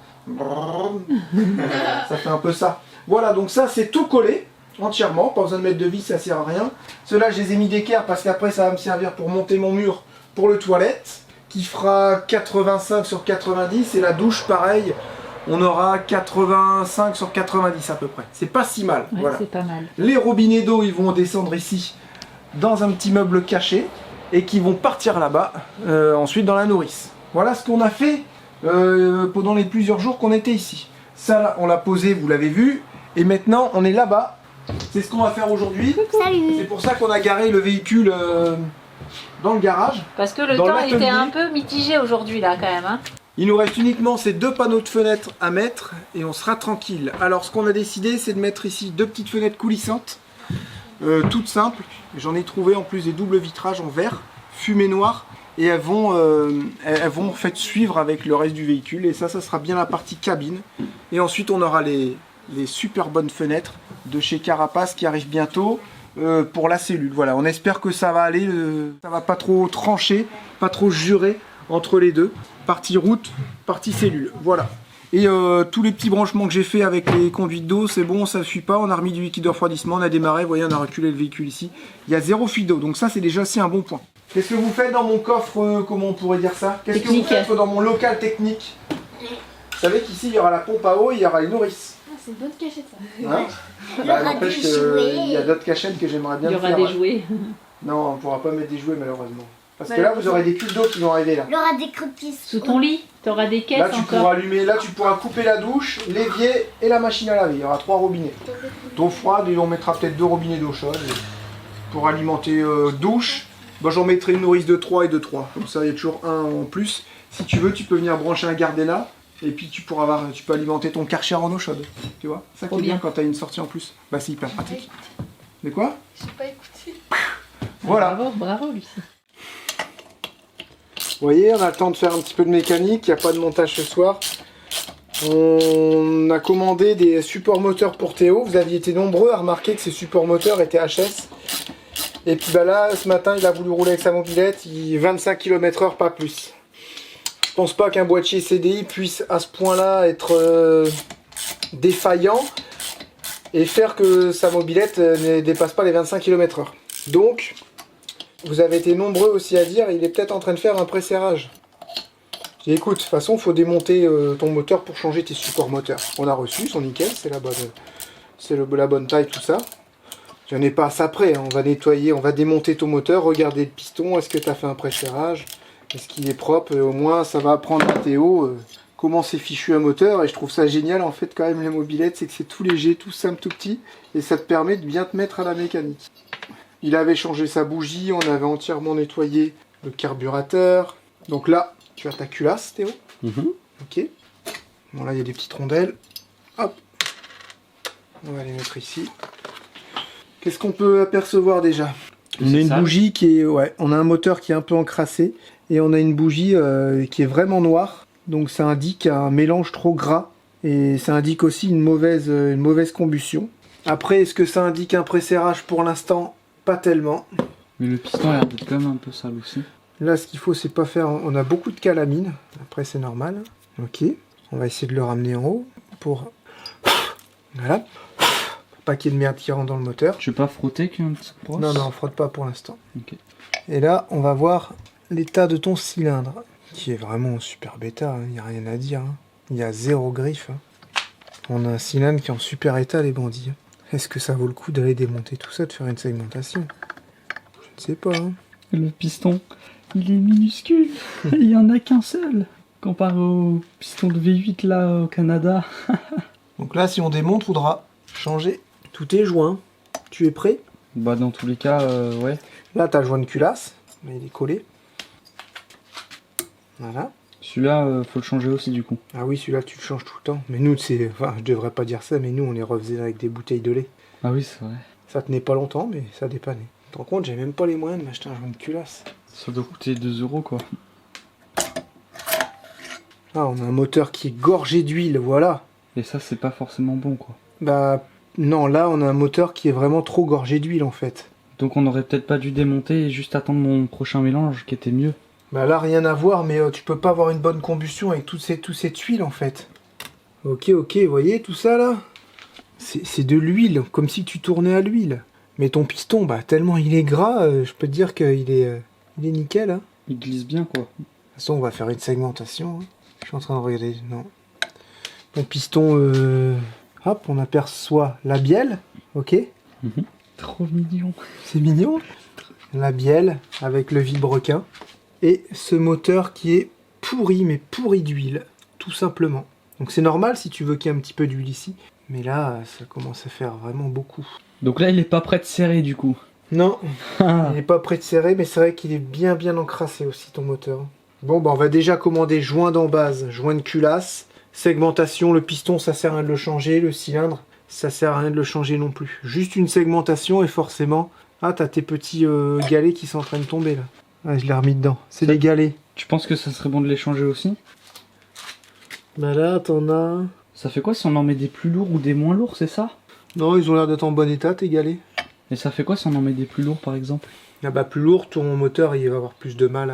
Ça fait un peu ça. Voilà, donc ça, c'est tout collé, entièrement. Pas besoin de mettre de vis, ça sert à rien. Ceux-là, je les ai mis d'équerre, parce qu'après, ça va me servir pour monter mon mur pour le toilette, qui fera 85 sur 90, et la douche, pareil, on aura 85 sur 90 à peu près. C'est pas si mal, Ouais, voilà. c'est pas mal. Les robinets d'eau, ils vont descendre ici, dans un petit meuble caché, et qui vont partir là-bas, ensuite dans la nourrice. Voilà ce qu'on a fait pendant les plusieurs jours qu'on était ici. Ça, là, on l'a posé, vous l'avez vu, et maintenant, on est là-bas. C'est ce qu'on va faire aujourd'hui. C'est Salut. pour ça qu'on a garé le véhicule dans le garage. Parce que le Dans temps était l'atelier. un peu mitigé aujourd'hui là quand même. Hein. Il nous reste uniquement ces 2 panneaux de fenêtres à mettre et on sera tranquille. Alors ce qu'on a décidé, c'est de mettre ici 2 petites fenêtres coulissantes, toutes simples. J'en ai trouvé en plus des doubles vitrages en verre, fumée noire, et elles vont en fait suivre avec le reste du véhicule. Et ça sera bien la partie cabine. Et ensuite on aura les super bonnes fenêtres de chez Carapace qui arrivent bientôt pour la cellule. Voilà, on espère que ça va aller, ça va pas trop trancher, pas trop jurer entre les deux. Partie route, partie cellule, voilà. Et tous les petits branchements que j'ai fait avec les conduites d'eau, c'est bon, ça ne suit pas. On a remis du liquide de refroidissement, on a démarré, vous voyez, on a reculé le véhicule ici. Il y a 0 fuite d'eau, donc ça c'est déjà aussi un bon point. Qu'est-ce que vous faites dans mon coffre, comment on pourrait dire ça? Qu'est-ce que vous faites dans mon local technique? Vous savez qu'ici il y aura la pompe à eau, il y aura les nourrices. Ah, c'est une bonne cachette ça. Hein? Bah, n'empêche qu'il y a d'autres cachettes que j'aimerais bien Il y aura faire. des jouets. Non, on ne pourra pas mettre des jouets malheureusement. Parce que là vous aurez des cuves d'eau qui vont arriver là. Il y aura des croquis. Sous ton lit, tu auras des caisses Là tu encore. pourras allumer, là tu pourras couper la douche, l'évier et la machine à laver. Il y aura 3 robinets. D'eau froide et on mettra peut-être 2 robinets d'eau chaude. Pour alimenter douche, bah, j'en mettrai une nourrice de 3 et de 3. Comme ça il y a toujours un en plus. Si tu veux tu peux venir brancher un Gardena et puis tu peux alimenter ton Karcher en eau chaude. Tu vois, ça qui est bien quand tu as une sortie en plus. Bah c'est hyper pratique. De quoi? J'ai pas écouté. Voilà. Bravo Lucie. Vous voyez, on a le temps de faire un petit peu de mécanique, il n'y a pas de montage ce soir. On a commandé des supports moteurs pour Théo. Vous aviez été nombreux à remarquer que ces supports moteurs étaient HS. Et puis bah là, ce matin, il a voulu rouler avec sa mobilette, 25 km/h, pas plus. Je pense pas qu'un boîtier CDI puisse à ce point-là être défaillant et faire que sa mobilette ne dépasse pas les 25 km/h. Donc, vous avez été nombreux aussi à dire, il est peut-être en train de faire un préserrage. J'ai dit, écoute, de toute façon, il faut démonter ton moteur pour changer tes supports moteurs. On a reçu, sont nickel, c'est la bonne taille, tout ça. J'en ai pas ça prêt, hein. On va nettoyer, on va démonter ton moteur, regarder le piston, est-ce que tu as fait un préserrage, est-ce qu'il est propre, et au moins ça va apprendre à Théo comment c'est fichu un moteur, et je trouve ça génial en fait quand même les mobilettes, c'est que c'est tout léger, tout simple, tout petit, et ça te permet de bien te mettre à la mécanique. Il avait changé sa bougie, on avait entièrement nettoyé le carburateur. Donc là, tu as ta culasse, Théo. Ok. Bon, là, il y a des petites rondelles. Hop. On va les mettre ici. Qu'est-ce qu'on peut apercevoir déjà? On a une bougie qui est... Ouais, on a un moteur qui est un peu encrassé. Et on a une bougie qui est vraiment noire. Donc ça indique un mélange trop gras. Et ça indique aussi une mauvaise combustion. Après, est-ce que ça indique un préserrage pour l'instant? Pas tellement. Mais le piston a l'air d'être quand même un peu sale aussi. Là, ce qu'il faut, c'est pas faire... On a beaucoup de calamine. Après, c'est normal. Ok. On va essayer de le ramener en haut. Pour... Voilà. Pour pas qu'il y ait de merde qui rentre dans le moteur. Tu veux pas frotter qu'un petit brosse? Non, non, on frotte pas pour l'instant. Ok. Et là, on va voir l'état de ton cylindre. Qui est vraiment super bêta. Il n'y a rien à dire. Il y a 0 griffe. On a un cylindre qui est en super état, les bandits. Est-ce que ça vaut le coup d'aller démonter tout ça, de faire une segmentation? Je ne sais pas. Le piston, il est minuscule. Il n'y en a qu'un seul. Comparé au piston de V8 là au Canada. Donc là, si on démonte, il faudra changer tous tes joints. Tu es prêt? Bah dans tous les cas, ouais. Là, tu as le joint de culasse. Mais il est collé. Voilà. Celui-là, faut le changer aussi du coup. Ah oui, celui-là, tu le changes tout le temps. Mais nous, c'est... Enfin, je devrais pas dire ça, mais nous, on les refaisait avec des bouteilles de lait. Ah oui, c'est vrai. Ça tenait pas longtemps, mais ça dépannait. Tu te rends compte, j'ai même pas les moyens de m'acheter un joint de culasse. Ça doit coûter 2 € quoi. Ah, on a un moteur qui est gorgé d'huile, voilà. Et ça, c'est pas forcément bon quoi. Bah, non, là, on a un moteur qui est vraiment trop gorgé d'huile, en fait. Donc on aurait peut-être pas dû démonter et juste attendre mon prochain mélange qui était mieux. Bah là, rien à voir, mais tu peux pas avoir une bonne combustion avec toute cette huile, en fait. Ok, vous voyez tout ça, là? C'est de l'huile, comme si tu tournais à l'huile. Mais ton piston, bah, tellement il est gras, je peux te dire qu'il est nickel, hein. Il glisse bien quoi. De toute façon, on va faire une segmentation. Hein. Je suis en train de regarder, non. Ton piston, hop, on aperçoit la bielle, ok? Trop mignon. C'est mignon. La bielle avec le vilebrequin. Et ce moteur qui est pourri, mais pourri d'huile, tout simplement. Donc c'est normal si tu veux qu'il y ait un petit peu d'huile ici. Mais là, ça commence à faire vraiment beaucoup. Donc là, il est pas prêt de serrer du coup. Non, il n'est pas prêt de serrer, mais c'est vrai qu'il est bien encrassé aussi ton moteur. Bon, bah on va déjà commander joint d'embase, joint de culasse, segmentation, le piston ça sert à rien de le changer, le cylindre ça sert à rien de le changer non plus. Juste une segmentation et forcément... Ah, t'as tes petits galets qui sont en train de tomber là. Ah, je l'ai remis dedans, c'est des galets. Tu penses que ça serait bon de les changer aussi? Bah là, t'en as... Ça fait quoi si on en met des plus lourds ou des moins lourds, c'est ça? Non, ils ont l'air d'être en bon état tes galets. Et ça fait quoi si on en met des plus lourds par exemple? Ah bah plus lourd, ton moteur il va avoir plus de mal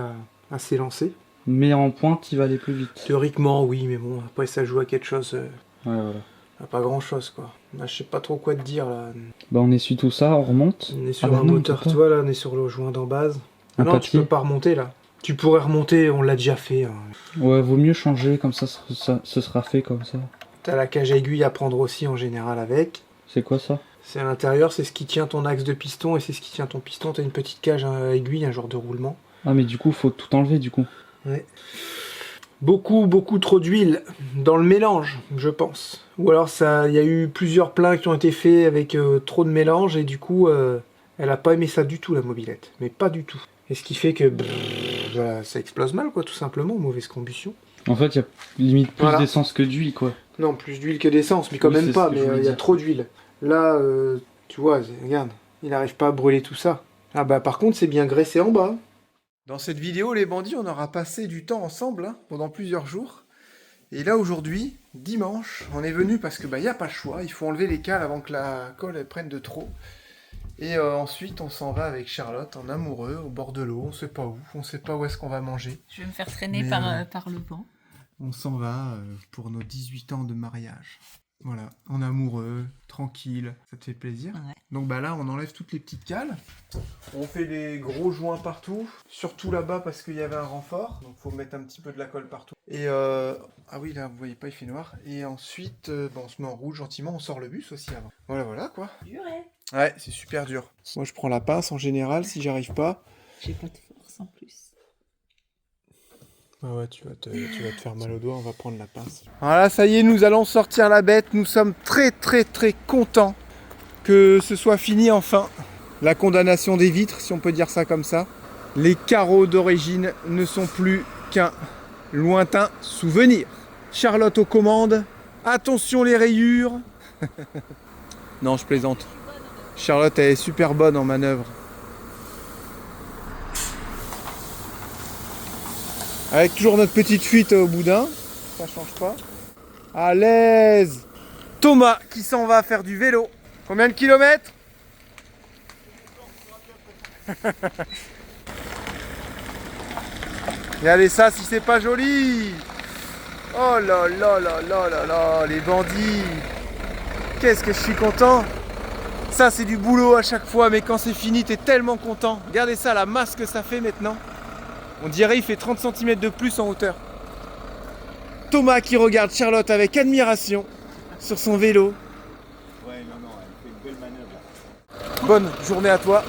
à s'élancer. Mais en pointe, il va aller plus vite. Théoriquement oui, mais bon, après ça joue à quelque chose... Ouais, voilà. à pas grand chose quoi. Là, je sais pas trop quoi te dire là. Bah on essuie tout ça, on remonte. On est sur Ah bah un non, moteur, on peut tu vois là, on est sur le joint d'embase. Un Non, tu papier. peux pas remonter là. Tu pourrais remonter, on l'a déjà fait. Hein. Ouais, vaut mieux changer, comme ça, ce sera fait comme ça. T'as la cage à aiguille à prendre aussi en général avec. C'est quoi ça? C'est à l'intérieur, c'est ce qui tient ton axe de piston et c'est ce qui tient ton piston. T'as une petite cage à aiguille, un genre de roulement. Ah mais du coup, faut tout enlever du coup. Ouais. Beaucoup trop d'huile dans le mélange, je pense. Ou alors il y a eu plusieurs pleins qui ont été faits avec trop de mélange et du coup, elle a pas aimé ça du tout la mobilette, mais pas du tout. Et ce qui fait que voilà, ça explose mal quoi, tout simplement, mauvaise combustion. En fait, il y a limite plus Voilà. d'essence que d'huile quoi. Non, plus d'huile que d'essence, mais quand Oui, même c'est pas, ce que mais je voulais il y a dire. trop d'huile. Là, tu vois, regarde, il n'arrive pas à brûler tout ça. Ah bah par contre, c'est bien graissé en bas. Dans cette vidéo, les bandits, on aura passé du temps ensemble hein, pendant plusieurs jours. Et là, aujourd'hui, dimanche, on est venu parce que bah, y a pas le choix. Il faut enlever les cales avant que la colle elle prenne de trop. Et ensuite, on s'en va avec Charlotte en amoureux, au bord de l'eau. On sait pas où, on sait pas où est-ce qu'on va manger. Je vais me faire traîner Mais, par le vent. On s'en va pour nos 18 ans de mariage. Voilà, en amoureux, tranquille, ça te fait plaisir. Ouais. Donc bah là, on enlève toutes les petites cales. On fait des gros joints partout, surtout là-bas parce qu'il y avait un renfort. Donc faut mettre un petit peu de la colle partout. Et ah oui, là, vous voyez pas, il fait noir. Et ensuite, on se met en route gentiment, on sort le bus aussi avant. Voilà quoi. Durée. Ouais, c'est super dur. Moi, je prends la pince en général si j'arrive pas. J'ai pas de force en plus. Ah ouais, tu vas te faire mal au doigt, on va prendre la pince. Voilà, ça y est, nous allons sortir la bête. Nous sommes très contents que ce soit fini enfin. La condamnation des vitres, si on peut dire ça comme ça. Les carreaux d'origine ne sont plus qu'un lointain souvenir. Charlotte aux commandes. Attention les rayures. Non, je plaisante. Charlotte, elle est super bonne en manœuvre. Avec toujours notre petite fuite au boudin, ça change pas. À l'aise. Thomas qui s'en va faire du vélo. Combien de kilomètres? Regardez ça si c'est pas joli. Oh là là là là là là, les bandits. Qu'est-ce que je suis content. Ça c'est du boulot à chaque fois, mais quand c'est fini t'es tellement content. Regardez ça, la masse que ça fait maintenant. On dirait il fait 30 cm de plus en hauteur. Thomas qui regarde Charlotte avec admiration sur son vélo. Ouais, non, elle fait une belle manœuvre là. Bonne journée à toi.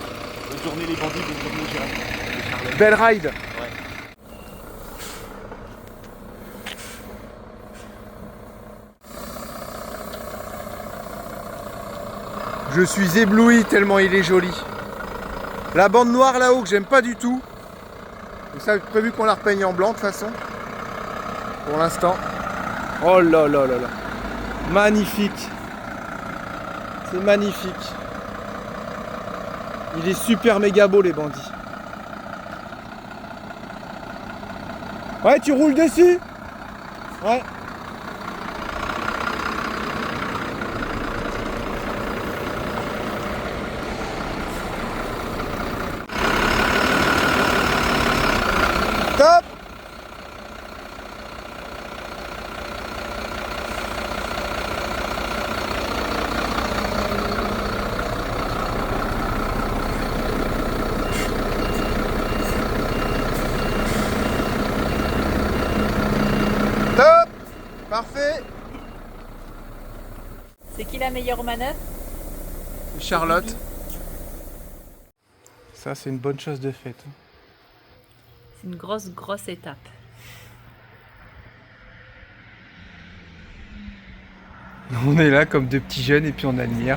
Bonne journée les bandits, bonne journée Charlotte. Belle ride. Je suis ébloui tellement il est joli. La bande noire là-haut que j'aime pas du tout. Et ça prévu qu'on la repeigne en blanc de toute façon. Pour l'instant. Oh là là là là. Magnifique. C'est magnifique. Il est super méga beau les bandits. Ouais, tu roules dessus? Ouais. Top. Top. Parfait. C'est qui la meilleure manœuvre? Charlotte. Ça, c'est une bonne chose de faite. C'est une grosse étape. On est là comme deux petits jeunes et puis on admire.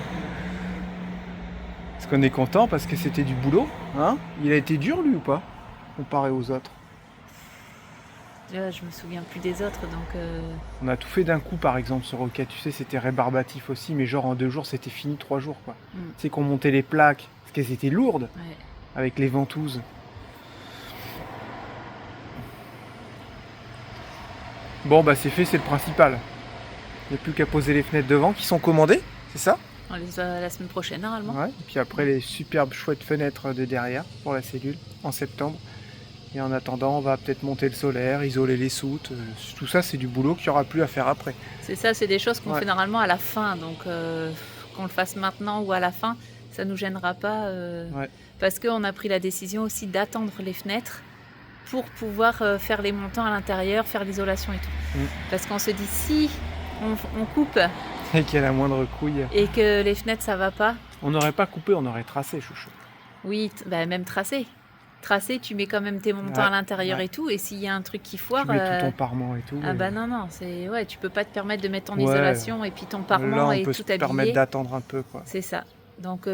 Parce qu'on est content parce que c'était du boulot. Hein? Il a été dur lui ou pas? Comparé aux autres. Là, je me souviens plus des autres, donc... On a tout fait d'un coup par exemple sur Rocket. Tu sais, c'était rébarbatif aussi, mais genre en 2 jours c'était fini, 3 jours quoi. Mm. Tu sais qu'on montait les plaques, parce qu'elles étaient lourdes, Ouais. avec les ventouses. Bon bah c'est fait, c'est le principal. Il n'y a plus qu'à poser les fenêtres devant qui sont commandées, c'est ça? On les a la semaine prochaine, normalement. Ouais. Et puis après les superbes chouettes fenêtres de derrière pour la cellule en septembre. Et en attendant, on va peut-être monter le solaire, isoler les soutes. Tout ça, c'est du boulot qu'il n'y aura plus à faire après. C'est ça, c'est des choses qu'on Ouais. fait normalement à la fin. Donc, qu'on le fasse maintenant ou à la fin, ça ne nous gênera pas. Ouais. Parce qu'on a pris la décision aussi d'attendre les fenêtres pour pouvoir faire les montants à l'intérieur, faire l'isolation et tout. Mm. Parce qu'on se dit, si on coupe Et qu'il y a la moindre couille. et que les fenêtres, ça va pas, On n'aurait pas coupé, on aurait tracé, chouchou. oui, même tracé. Tracé, tu mets quand même tes montants Ouais, à l'intérieur ouais. et tout. Et s'il y a un truc qui foire... Tu mets tout ton parement et tout. Ah et bah non, c'est... Ouais, tu peux pas te permettre de mettre ton Ouais. isolation et puis ton là, parement on et peut tout se permettre habillé. d'attendre un peu, quoi. C'est ça. Donc,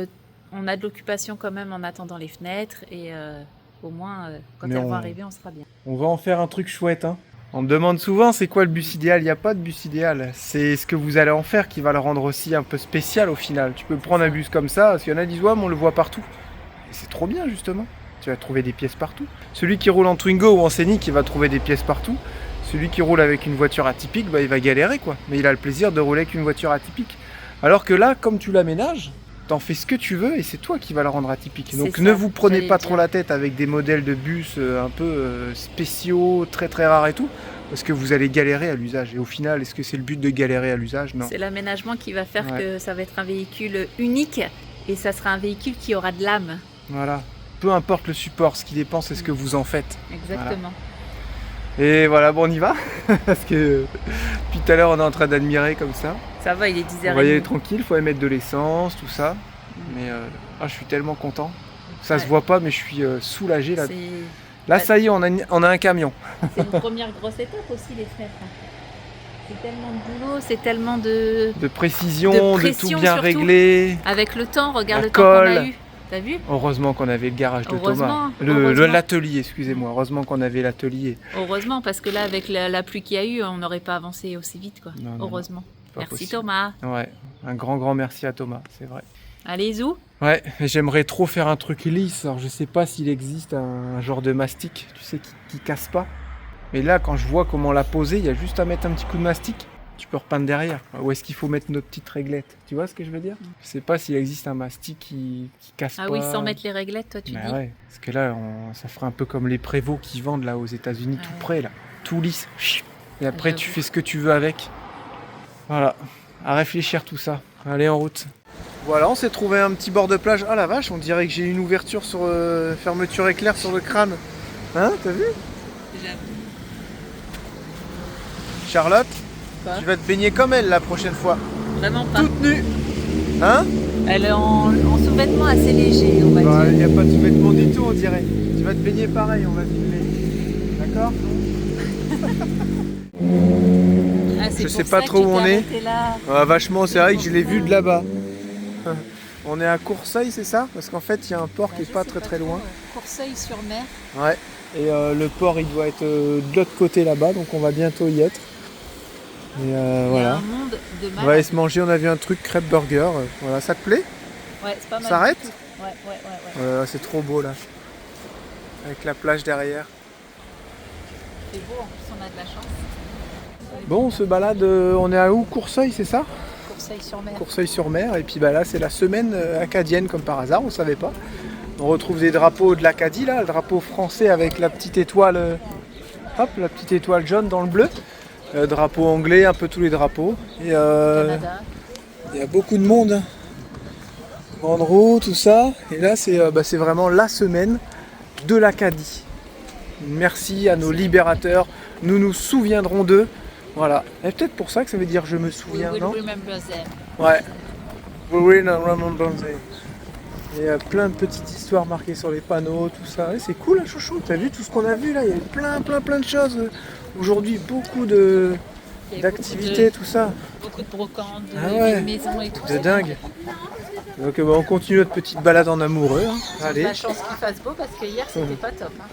on a de l'occupation quand même en attendant les fenêtres et au moins, quand Mais elles vont on- arriver, on sera bien. On va en faire un truc chouette, hein. On me demande souvent c'est quoi le bus idéal. Il n'y a pas de bus idéal. C'est ce que vous allez en faire qui va le rendre aussi un peu spécial au final. Tu peux prendre un bus comme ça, parce qu'il y en a qui disent ouais, mais on le voit partout. Et c'est trop bien justement. Tu vas trouver des pièces partout. Celui qui roule en Twingo ou en Scénic, il va trouver des pièces partout. Celui qui roule avec une voiture atypique, bah, il va galérer quoi. Mais il a le plaisir de rouler avec une voiture atypique. Alors que là, comme tu l'aménages, t'en fais ce que tu veux et c'est toi qui vas le rendre atypique. Donc C'est ne ça, vous prenez j'allais pas dire. trop la tête avec des modèles de bus un peu spéciaux, très très rares et tout. Parce que vous allez galérer à l'usage. Et au final, est-ce que c'est le but de galérer à l'usage? Non. C'est l'aménagement qui va faire Ouais. que ça va être un véhicule unique et ça sera un véhicule qui aura de l'âme. Voilà. Peu importe le support, ce qui dépend, c'est ce que vous en faites. Exactement. Et voilà, bon, on y va. Parce que depuis tout à l'heure, on est en train d'admirer comme ça. Ça va, il est 10h30. On va y aller tranquille, il faut y mettre de l'essence, tout ça. Mais je suis tellement content. Ça se Ouais. voit pas, mais je suis soulagé là. C'est Là, ça y est, on a un camion. c'est une première grosse étape aussi, les fenêtres. C'est tellement de boulot, c'est tellement de... De précision, De de pression tout bien surtout. réglé. Avec le temps, regarde La le temps qu'on a colle. eu. T'as vu? Heureusement qu'on avait le garage de Heureusement, Thomas. heureusement. L'atelier, excusez-moi. Heureusement qu'on avait l'atelier. Heureusement, parce que là, avec la pluie qu'il y a eu, on n'aurait pas avancé aussi vite, quoi. Non, non, Heureusement. Pas Merci possible. Thomas. Ouais, un grand merci à Thomas, c'est vrai. Allez, Zou. Ouais, mais j'aimerais trop faire un truc lisse. Alors je sais pas s'il existe un genre de mastic, tu sais, qui casse pas. Mais là, quand je vois comment la poser, il y a juste à mettre un petit coup de mastic. Tu peux repeindre derrière. Où est-ce qu'il faut mettre nos petites réglettes? Tu vois ce que je veux dire? Je sais pas s'il existe un mastic qui casse Ah pas. oui, sans mettre les réglettes, toi, tu Bah dis. ouais, parce que là, ça ferait un peu comme les Prévost qui vendent là aux États-Unis, Ah tout ouais. près là, tout lisse. Et après, tu J'avoue. fais ce que tu veux avec. Voilà, à réfléchir tout ça. Allez, en route. Voilà, on s'est trouvé un petit bord de plage. Ah la vache, on dirait que j'ai une ouverture sur fermeture éclair sur le crâne. Hein, t'as vu? Charlotte, Quoi tu vas te baigner comme elle la prochaine fois. Vraiment pas. Toute nue. Hein? Elle est en sous-vêtements assez légers, on va Bah, il dire. n'y a pas de sous-vêtements du tout, on dirait. Tu vas te baigner pareil, on va filmer. D'accord? Ah, c'est je pour sais pas ça trop que tu où on t'es est. arrêté là. Ah, vachement, c'est vrai que je l'ai vu de là-bas. On est à Courseulles, c'est ça? Parce qu'en fait, il y a un port qui Bah, est je pas sais très très loin. Courseulles-sur-Mer. Ouais. Et le port, il doit être de l'autre côté là-bas, donc on va bientôt y être. Et Il y a voilà. un monde de On va malades. aller se manger, on a vu un truc crêpe burger. Voilà, ça te plaît? Ouais, c'est pas mal. Ça arrête? du tout. Ouais. Voilà, c'est trop beau là. Avec la plage derrière. C'est beau, en plus on a de la chance. Bon, on se balade, on est à où? Courseulles, c'est ça? Courseulles-sur-Mer. Courseulles-sur-Mer, et puis bah là c'est la semaine acadienne comme par hasard, on savait pas. On retrouve des drapeaux de l'Acadie là, le drapeau français avec la petite étoile, hop, la petite étoile jaune dans le bleu. Drapeau anglais, un peu tous les drapeaux. Et Canada. il y a beaucoup de monde. Hein. Grande roue, tout ça. Et là c'est vraiment la semaine de l'Acadie. Merci à nos libérateurs, nous nous souviendrons d'eux. Voilà. Et peut-être pour ça que ça veut dire je me We souviens, will non? remember them. Ouais. We will remember them. Et plein de petites histoires marquées sur les panneaux, tout ça. Ouais, c'est cool, hein, chouchou. T'as vu tout ce qu'on a vu là? Il y a plein de choses. Aujourd'hui, beaucoup Il y a d'activités, tout ça. Beaucoup de brocantes, Ah ouais. de maisons et tout De ça. dingue. Donc on continue notre petite balade en amoureux. Hein. J'ai de Allez. la chance qu'il fasse beau parce que hier c'était pas top. Hein.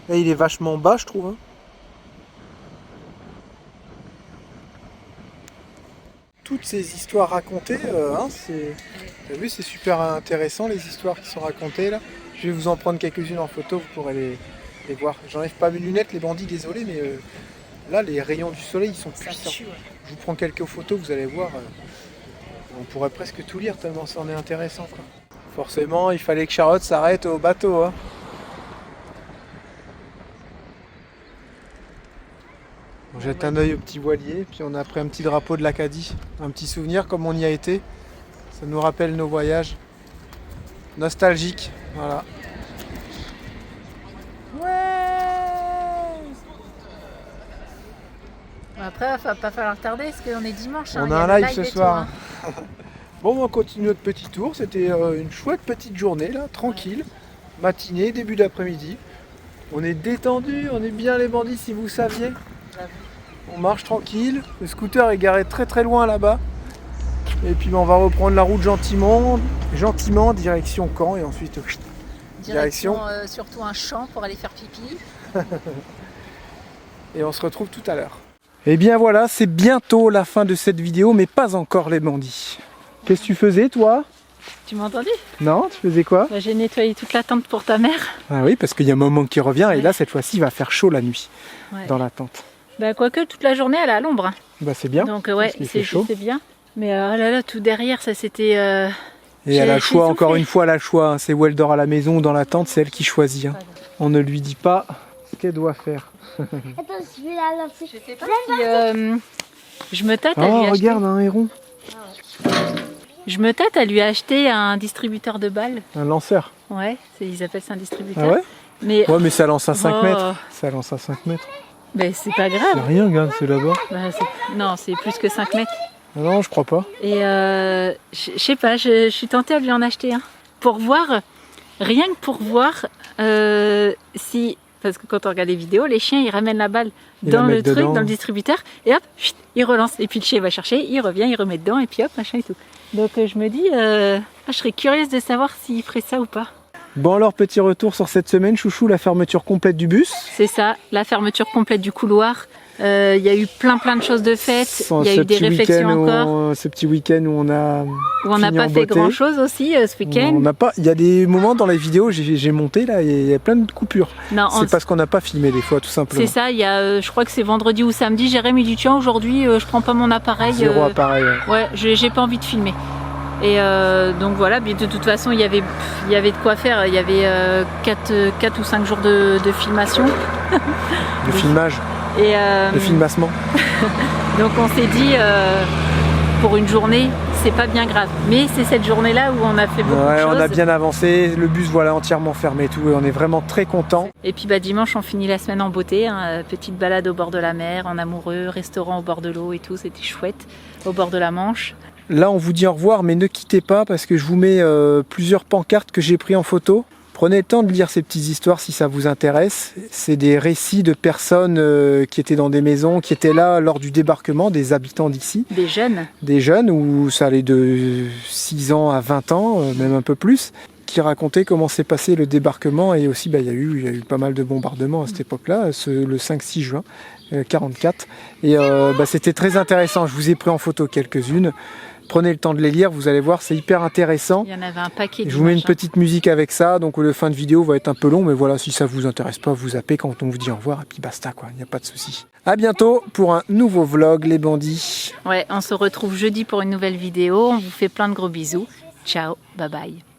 Là, il est vachement bas, je trouve. Hein. Toutes ces histoires racontées, hein, t'as vu, c'est super intéressant les histoires qui sont racontées là. Je vais vous en prendre quelques-unes en photo, vous pourrez les voir. J'enlève pas mes lunettes, les bandits, désolé, mais là, les rayons du soleil, ils sont puissants. Je vous prends quelques photos, vous allez voir. On pourrait presque tout lire tellement ça en est intéressant, quoi. Forcément, il fallait que Charlotte s'arrête au bateau. Hein. On jette un œil au petit voilier, puis on a pris un petit drapeau de l'Acadie, un petit souvenir comme on y a été. Ça nous rappelle nos voyages. Nostalgique, voilà. Après, il va pas falloir tarder parce qu'on est dimanche. On il y a le un live ce et soir. tout, hein. Bon, on continue notre petit tour. C'était une chouette petite journée, là, tranquille. Matinée, début d'après-midi. On est détendu, on est bien les bandits si vous saviez. On marche tranquille. Le scooter est garé très très loin là-bas. Et puis on va reprendre la route gentiment, direction Caen et ensuite direction. Surtout un champ pour aller faire pipi. Et on se retrouve tout à l'heure. Et bien voilà, c'est bientôt la fin de cette vidéo, mais pas encore les bandits. Qu'est-ce que tu faisais toi? Tu m'as entendu? Non, tu faisais quoi? Bah, j'ai nettoyé toute la tente pour ta mère. Ah oui, parce qu'il y a un moment qui revient et là cette fois-ci il va faire chaud la nuit dans la tente. Bah quoique toute la journée elle est à l'ombre. Hein. Bah c'est bien. Donc ouais, c'est bien. Mais oh là là, tout derrière ça c'était... Et elle a le choix, encore une fois elle a le choix. Hein. C'est où elle dort à la maison ou dans la tente, c'est elle qui choisit. Hein. On ne lui dit pas ce qu'elle doit faire. Attends, je vais la lancer. Je sais pas si je me tâte à lui acheter... regarde un héron. Je me tâte à lui acheter un distributeur de balles. Un lanceur. Ouais, ils appellent ça un distributeur. Ah ouais? Mais... Ouais mais ça lance à 5 mètres. Ça lance à 5 mètres. Mais c'est pas grave. C'est rien, regarde, c'est là-bas. Bah, non, c'est plus que 5 mètres. Non, je crois pas. Et je sais pas, je suis tentée à lui en acheter un. Pour voir, rien que pour voir si... Parce que quand on regarde les vidéos, les chiens ils ramènent la balle dans le truc, dans le distributeur, et hop, chut, ils relancent. Et puis le chien va chercher, il revient, il remet dedans, et puis hop, machin et tout. Donc je me dis, je serais curieuse de savoir s'il ferait ça ou pas. Bon alors, petit retour sur cette semaine, chouchou, la fermeture complète du bus. C'est ça, la fermeture complète du couloir. Il y a eu plein de choses de faites, il y a eu des réflexions encore. Ce petit week-end où on a on n'a pas fait grand chose aussi ce week-end. Il y a des moments dans les vidéos, j'ai monté là, il y a plein de coupures. C'est parce qu'on n'a pas filmé des fois, tout simplement. C'est ça, il y a, je crois que c'est vendredi ou samedi, Jérémy dit tiens aujourd'hui je prends pas mon appareil. Zéro appareil. Ouais, j'ai pas envie de filmer. Et donc voilà, mais de toute façon il y avait de quoi faire, il y avait 4 ou 5 jours de filmation. De filmage. Et de filmation. Donc on s'est dit pour une journée c'est pas bien grave, mais c'est cette journée là où on a fait beaucoup de choses. On a bien avancé, le bus voilà entièrement fermé et tout, et on est vraiment très content. Et puis bah, dimanche on finit la semaine en beauté, hein, petite balade au bord de la mer, en amoureux, restaurant au bord de l'eau et tout, c'était chouette, au bord de la Manche. Là on vous dit au revoir, mais ne quittez pas parce que je vous mets plusieurs pancartes que j'ai pris en photo. Prenez le temps de lire ces petites histoires si ça vous intéresse. C'est des récits de personnes qui étaient dans des maisons, qui étaient là lors du débarquement, des habitants d'ici. Des jeunes. Des jeunes, où ça allait de 6 ans à 20 ans, même un peu plus, qui racontaient comment s'est passé le débarquement. Et aussi, il y a eu pas mal de bombardements à cette époque-là, le 5-6 juin 1944. Et c'était très intéressant. Je vous ai pris en photo quelques-unes. Prenez le temps de les lire, vous allez voir, c'est hyper intéressant. Il y en avait un paquet. Je vous mets une petite musique avec ça, donc le fin de vidéo va être un peu long, mais voilà, si ça vous intéresse pas, vous zappez quand on vous dit au revoir, et puis basta quoi, il n'y a pas de souci. À bientôt pour un nouveau vlog, les bandits. Ouais, on se retrouve jeudi pour une nouvelle vidéo, on vous fait plein de gros bisous. Ciao, bye bye.